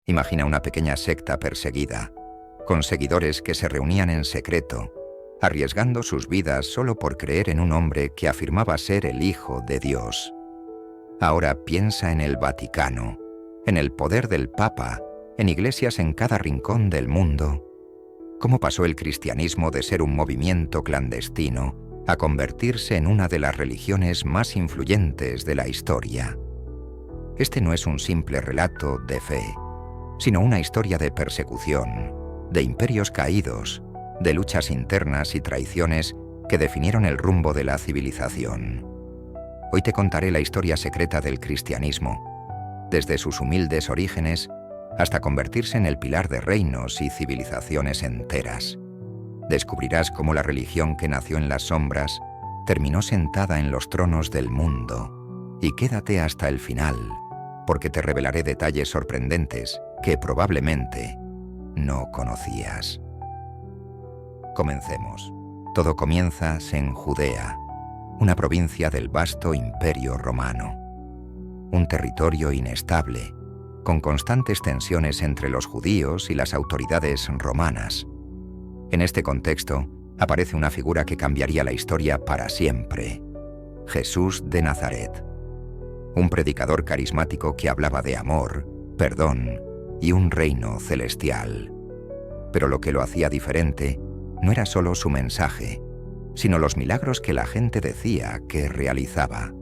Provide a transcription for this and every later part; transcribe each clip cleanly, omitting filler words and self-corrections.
Imagina una pequeña secta perseguida, con seguidores que se reunían en secreto, arriesgando sus vidas solo por creer en un hombre que afirmaba ser el Hijo de Dios. Ahora piensa en el Vaticano, en el poder del Papa, en iglesias en cada rincón del mundo. ¿Cómo pasó el cristianismo de ser un movimiento clandestino a convertirse en una de las religiones más influyentes de la historia? Este no es un simple relato de fe, sino una historia de persecución, de imperios caídos, de luchas internas y traiciones que definieron el rumbo de la civilización. Hoy te contaré la historia secreta del cristianismo, desde sus humildes orígenes hasta convertirse en el pilar de reinos y civilizaciones enteras. Descubrirás cómo la religión que nació en las sombras terminó sentada en los tronos del mundo. Y quédate hasta el final, porque te revelaré detalles sorprendentes que probablemente no conocías. Comencemos. Todo comienza en Judea, una provincia del vasto Imperio Romano. Un territorio inestable, con constantes tensiones entre los judíos y las autoridades romanas. En este contexto, aparece una figura que cambiaría la historia para siempre: Jesús de Nazaret. Un predicador carismático que hablaba de amor, perdón y un reino celestial. Pero lo que lo hacía diferente no era solo su mensaje, sino los milagros que la gente decía que realizaba.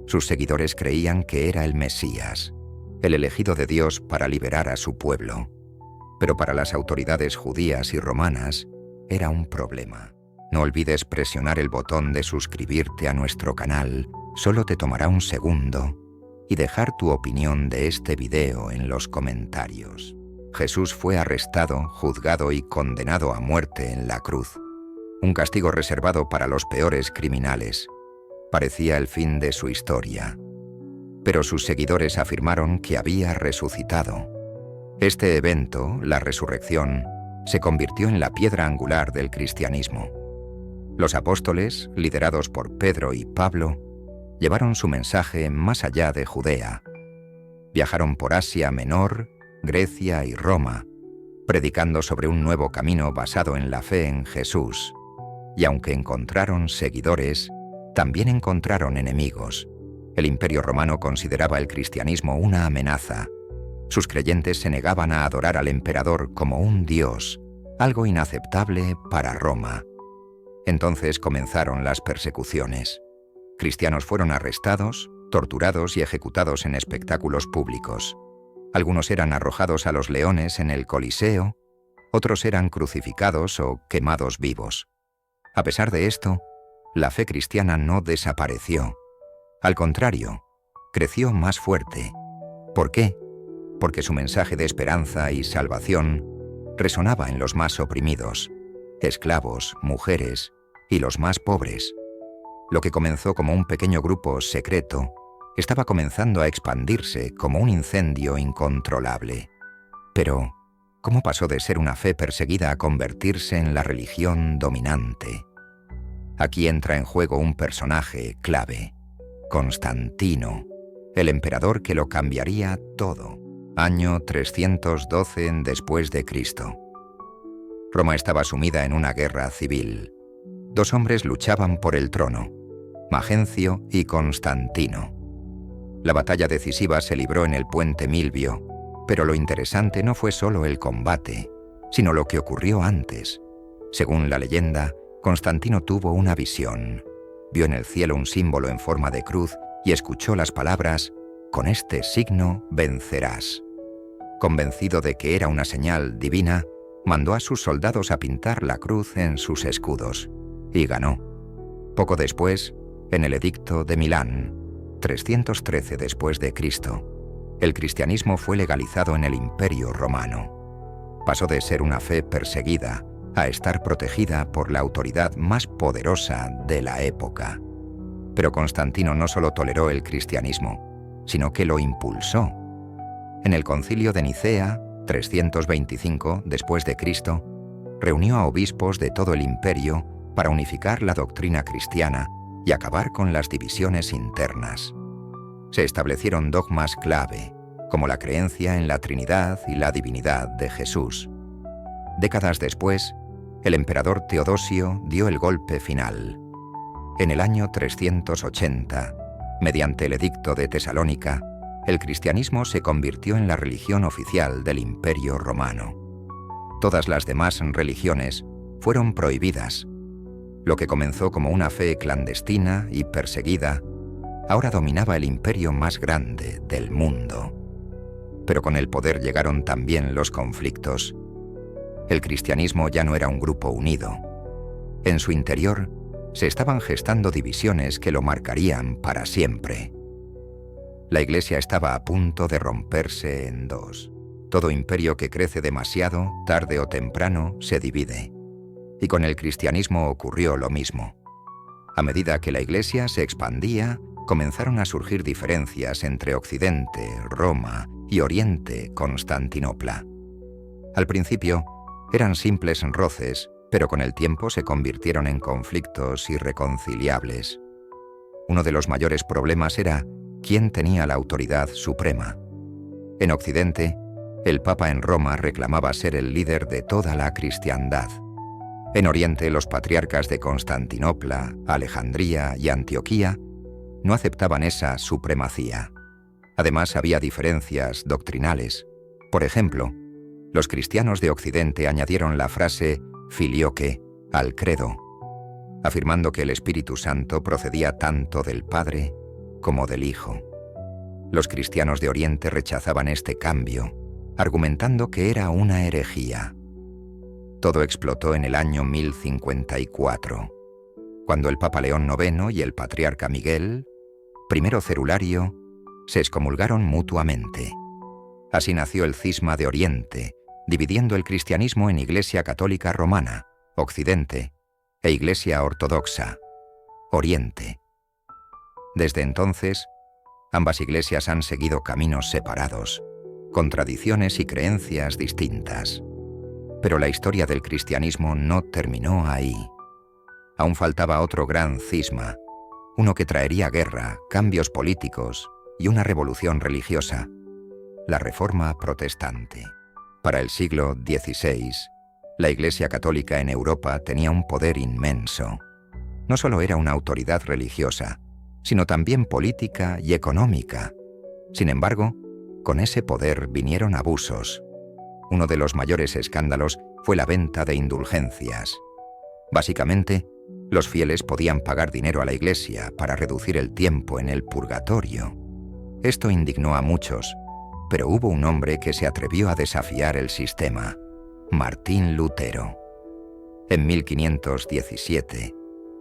Sus seguidores creían que era el Mesías, el elegido de Dios para liberar a su pueblo. Pero para las autoridades judías y romanas era un problema. No olvides presionar el botón de suscribirte a nuestro canal, solo te tomará un segundo, y dejar tu opinión de este video en los comentarios. Jesús fue arrestado, juzgado y condenado a muerte en la cruz. Un castigo reservado para los peores criminales. Parecía el fin de su historia. Pero sus seguidores afirmaron que había resucitado. Este evento, la resurrección, se convirtió en la piedra angular del cristianismo. Los apóstoles, liderados por Pedro y Pablo, llevaron su mensaje más allá de Judea. Viajaron por Asia Menor, Grecia y Roma, predicando sobre un nuevo camino basado en la fe en Jesús. Y aunque encontraron seguidores, también encontraron enemigos. El Imperio Romano consideraba el cristianismo una amenaza. Sus creyentes se negaban a adorar al emperador como un dios, algo inaceptable para Roma. Entonces comenzaron las persecuciones. Cristianos fueron arrestados, torturados y ejecutados en espectáculos públicos. Algunos eran arrojados a los leones en el Coliseo, otros eran crucificados o quemados vivos. A pesar de esto, la fe cristiana no desapareció. Al contrario, creció más fuerte. ¿Por qué? Porque su mensaje de esperanza y salvación resonaba en los más oprimidos, esclavos, mujeres y los más pobres. Lo que comenzó como un pequeño grupo secreto estaba comenzando a expandirse como un incendio incontrolable. Pero, ¿cómo pasó de ser una fe perseguida a convertirse en la religión dominante? Aquí entra en juego un personaje clave: Constantino, el emperador que lo cambiaría todo. Año 312 después de Cristo. Roma estaba sumida en una guerra civil. Dos hombres luchaban por el trono: Magencio y Constantino. La batalla decisiva se libró en el puente Milvio, pero lo interesante no fue solo el combate, sino lo que ocurrió antes. Según la leyenda, Constantino tuvo una visión. Vio en el cielo un símbolo en forma de cruz y escuchó las palabras: «Con este signo vencerás». Convencido de que era una señal divina, mandó a sus soldados a pintar la cruz en sus escudos, y ganó. Poco después, en el Edicto de Milán, 313 después de Cristo, el cristianismo fue legalizado en el Imperio Romano. Pasó de ser una fe perseguida a estar protegida por la autoridad más poderosa de la época. Pero Constantino no solo toleró el cristianismo, sino que lo impulsó. En el Concilio de Nicea, 325 después de Cristo, reunió a obispos de todo el imperio para unificar la doctrina cristiana y acabar con las divisiones internas. Se establecieron dogmas clave: como la creencia en la Trinidad y la divinidad de Jesús. Décadas después, el emperador Teodosio dio el golpe final. En el año 380, mediante el Edicto de Tesalónica, el cristianismo se convirtió en la religión oficial del Imperio Romano. Todas las demás religiones fueron prohibidas. Lo que comenzó como una fe clandestina y perseguida, ahora dominaba el imperio más grande del mundo. Pero con el poder llegaron también los conflictos. El cristianismo ya no era un grupo unido. En su interior se estaban gestando divisiones que lo marcarían para siempre. La Iglesia estaba a punto de romperse en dos. Todo imperio que crece demasiado, tarde o temprano, se divide. Y con el cristianismo ocurrió lo mismo. A medida que la Iglesia se expandía, comenzaron a surgir diferencias entre Occidente, Roma, y Oriente, Constantinopla. Al principio, eran simples roces, pero con el tiempo se convirtieron en conflictos irreconciliables. Uno de los mayores problemas era quién tenía la autoridad suprema. En Occidente, el Papa en Roma reclamaba ser el líder de toda la cristiandad. En Oriente, los patriarcas de Constantinopla, Alejandría y Antioquía no aceptaban esa supremacía. Además, había diferencias doctrinales. Por ejemplo, los cristianos de Occidente añadieron la frase filioque al credo, afirmando que el Espíritu Santo procedía tanto del Padre como del Hijo. Los cristianos de Oriente rechazaban este cambio, argumentando que era una herejía. Todo explotó en el año 1054, cuando el Papa León IX y el patriarca Miguel, primero Cerulario, se excomulgaron mutuamente. Así nació el cisma de Oriente, dividiendo el cristianismo en Iglesia Católica Romana, Occidente, e Iglesia Ortodoxa, Oriente. Desde entonces, ambas iglesias han seguido caminos separados, con tradiciones y creencias distintas. Pero la historia del cristianismo no terminó ahí. Aún faltaba otro gran cisma, uno que traería guerra, cambios políticos y una revolución religiosa, la Reforma Protestante. Para el siglo XVI, la Iglesia Católica en Europa tenía un poder inmenso. No solo era una autoridad religiosa, sino también política y económica. Sin embargo, con ese poder vinieron abusos. Uno de los mayores escándalos fue la venta de indulgencias. Básicamente, los fieles podían pagar dinero a la Iglesia para reducir el tiempo en el purgatorio. Esto indignó a muchos, pero hubo un hombre que se atrevió a desafiar el sistema: Martín Lutero. En 1517,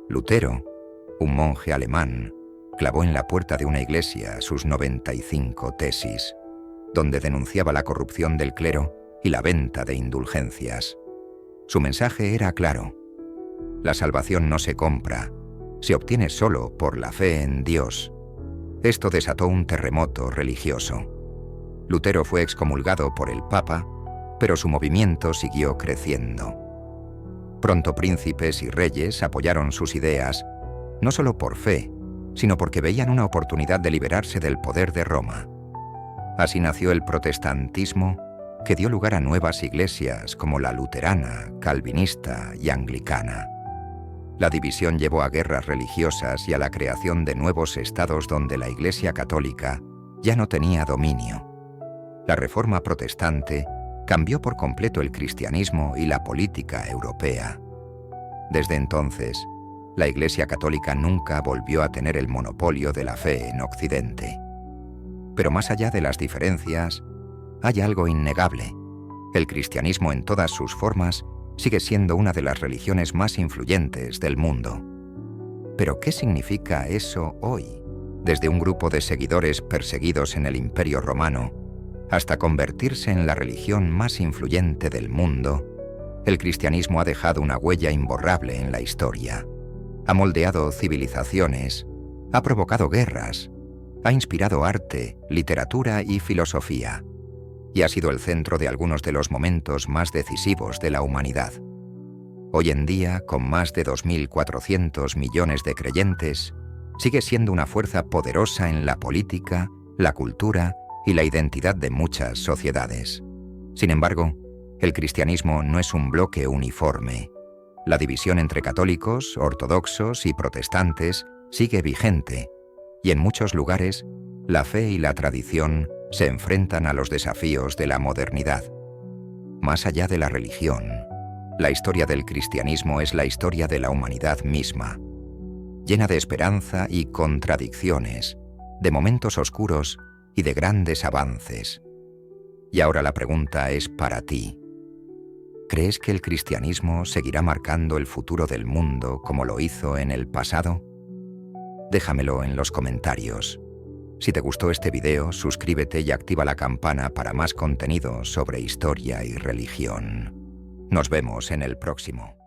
Lutero, un monje alemán, clavó en la puerta de una iglesia sus 95 tesis, donde denunciaba la corrupción del clero y la venta de indulgencias. Su mensaje era claro: la salvación no se compra, se obtiene solo por la fe en Dios. Esto desató un terremoto religioso. Lutero fue excomulgado por el Papa, pero su movimiento siguió creciendo. Pronto príncipes y reyes apoyaron sus ideas, no solo por fe, sino porque veían una oportunidad de liberarse del poder de Roma. Así nació el protestantismo, que dio lugar a nuevas iglesias como la luterana, calvinista y anglicana. La división llevó a guerras religiosas y a la creación de nuevos estados donde la Iglesia Católica ya no tenía dominio. La Reforma Protestante cambió por completo el cristianismo y la política europea. Desde entonces, la Iglesia Católica nunca volvió a tener el monopolio de la fe en Occidente. Pero más allá de las diferencias, hay algo innegable. El cristianismo en todas sus formas sigue siendo una de las religiones más influyentes del mundo. ¿Pero qué significa eso hoy? Desde un grupo de seguidores perseguidos en el Imperio Romano hasta convertirse en la religión más influyente del mundo, el cristianismo ha dejado una huella imborrable en la historia. Ha moldeado civilizaciones, ha provocado guerras, ha inspirado arte, literatura y filosofía, y ha sido el centro de algunos de los momentos más decisivos de la humanidad. Hoy en día, con más de 2.400 millones de creyentes, sigue siendo una fuerza poderosa en la política, la cultura y la identidad de muchas sociedades. Sin embargo, el cristianismo no es un bloque uniforme. La división entre católicos, ortodoxos y protestantes sigue vigente, y en muchos lugares, la fe y la tradición se enfrentan a los desafíos de la modernidad. Más allá de la religión, la historia del cristianismo es la historia de la humanidad misma, llena de esperanza y contradicciones, de momentos oscuros y de grandes avances. Y ahora la pregunta es para ti. ¿Crees que el cristianismo seguirá marcando el futuro del mundo como lo hizo en el pasado? Déjamelo en los comentarios. Si te gustó este video, suscríbete y activa la campana para más contenido sobre historia y religión. Nos vemos en el próximo.